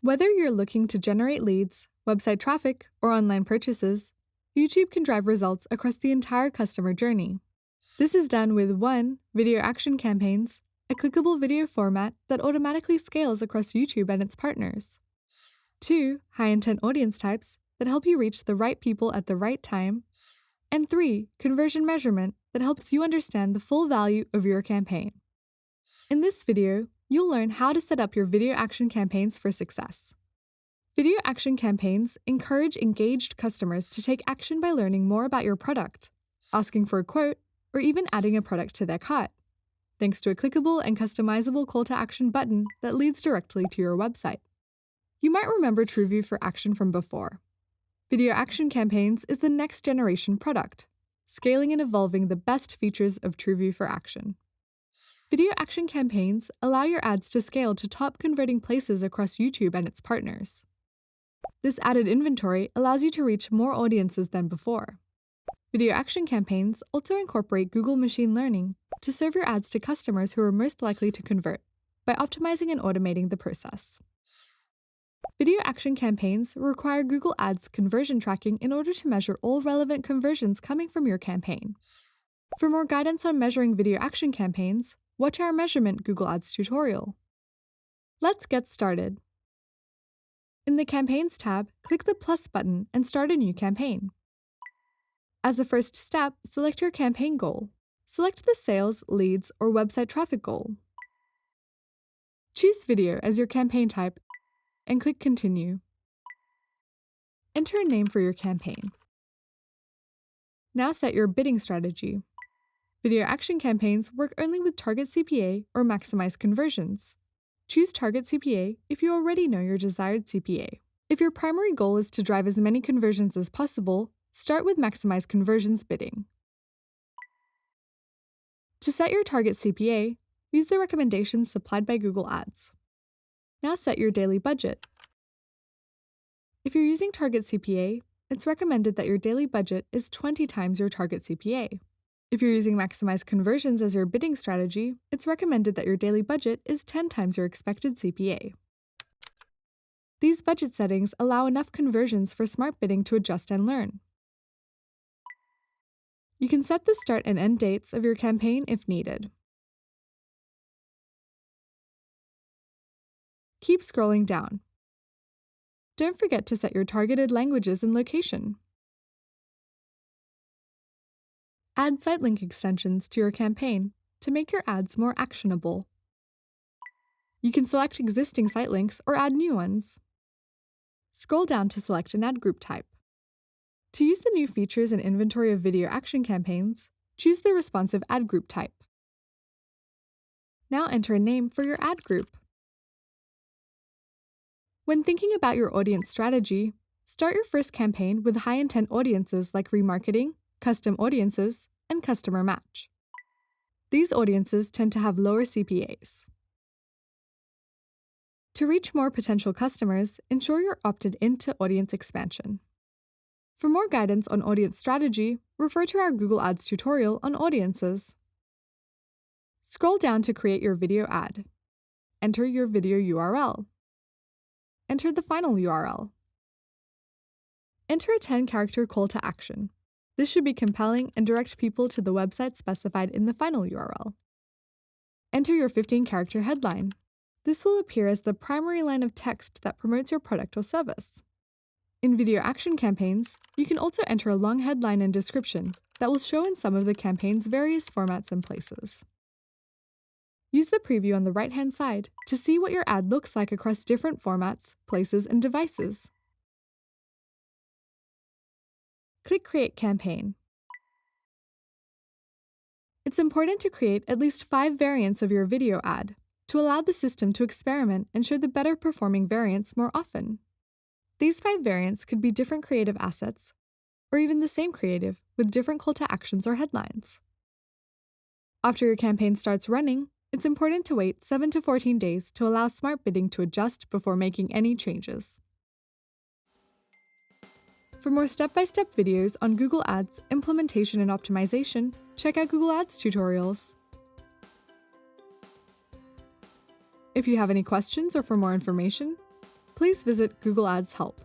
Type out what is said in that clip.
Whether you're looking to generate leads, website traffic, or online purchases, YouTube can drive results across the entire customer journey. This is done with 1. Video action campaigns, a clickable video format that automatically scales across YouTube and its partners. 2. High-intent audience types that help you reach the right people at the right time. And 3. Conversion measurement that helps you understand the full value of your campaign. In this video, you'll learn how to set up your video action campaigns for success. Video action campaigns encourage engaged customers to take action by learning more about your product, asking for a quote, or even adding a product to their cart, thanks to a clickable and customizable call to action button that leads directly to your website. You might remember TrueView for Action from before. Video action campaigns is the next generation product, scaling and evolving the best features of TrueView for Action. Video action campaigns allow your ads to scale to top converting places across YouTube and its partners. This added inventory allows you to reach more audiences than before. Video action campaigns also incorporate Google machine learning to serve your ads to customers who are most likely to convert by optimizing and automating the process. Video action campaigns require Google Ads conversion tracking in order to measure all relevant conversions coming from your campaign. For more guidance on measuring video action campaigns, watch our Measurement Google Ads tutorial. Let's get started. In the Campaigns tab, click the plus button and start a new campaign. As a first step, select your campaign goal. Select the sales, leads, or website traffic goal. Choose video as your campaign type and click Continue. Enter a name for your campaign. Now set your bidding strategy. Video action campaigns work only with target CPA or maximize conversions. Choose target CPA if you already know your desired CPA. If your primary goal is to drive as many conversions as possible, start with maximize conversions bidding. To set your target CPA, use the recommendations supplied by Google Ads. Now set your daily budget. If you're using target CPA, it's recommended that your daily budget is 20 times your target CPA. If you're using maximize conversions as your bidding strategy, it's recommended that your daily budget is 10 times your expected CPA. These budget settings allow enough conversions for smart bidding to adjust and learn. You can set the start and end dates of your campaign if needed. Keep scrolling down. Don't forget to set your targeted languages and location. Add site link extensions to your campaign to make your ads more actionable. You can select existing site links or add new ones. Scroll down to select an ad group type. To use the new features and inventory of video action campaigns, choose the responsive ad group type. Now enter a name for your ad group. When thinking about your audience strategy, start your first campaign with high-intent audiences like remarketing, custom audiences, and customer match. These audiences tend to have lower CPAs. To reach more potential customers, ensure you're opted into audience expansion. For more guidance on audience strategy, refer to our Google Ads tutorial on audiences. Scroll down to create your video ad. Enter your video URL. Enter the final URL. Enter a 10-character call to action. This should be compelling and direct people to the website specified in the final URL. Enter your 15-character headline. This will appear as the primary line of text that promotes your product or service. In video action campaigns, you can also enter a long headline and description that will show in some of the campaign's various formats and places. Use the preview on the right-hand side to see what your ad looks like across different formats, places, and devices. Click Create Campaign. It's important to create at least 5 variants of your video ad to allow the system to experiment and show the better performing variants more often. These 5 variants could be different creative assets, or even the same creative with different call to actions or headlines. After your campaign starts running, it's important to wait 7 to 14 days to allow smart bidding to adjust before making any changes. For more step-by-step videos on Google Ads implementation and optimization, check out Google Ads tutorials. If you have any questions or for more information, please visit Google Ads Help.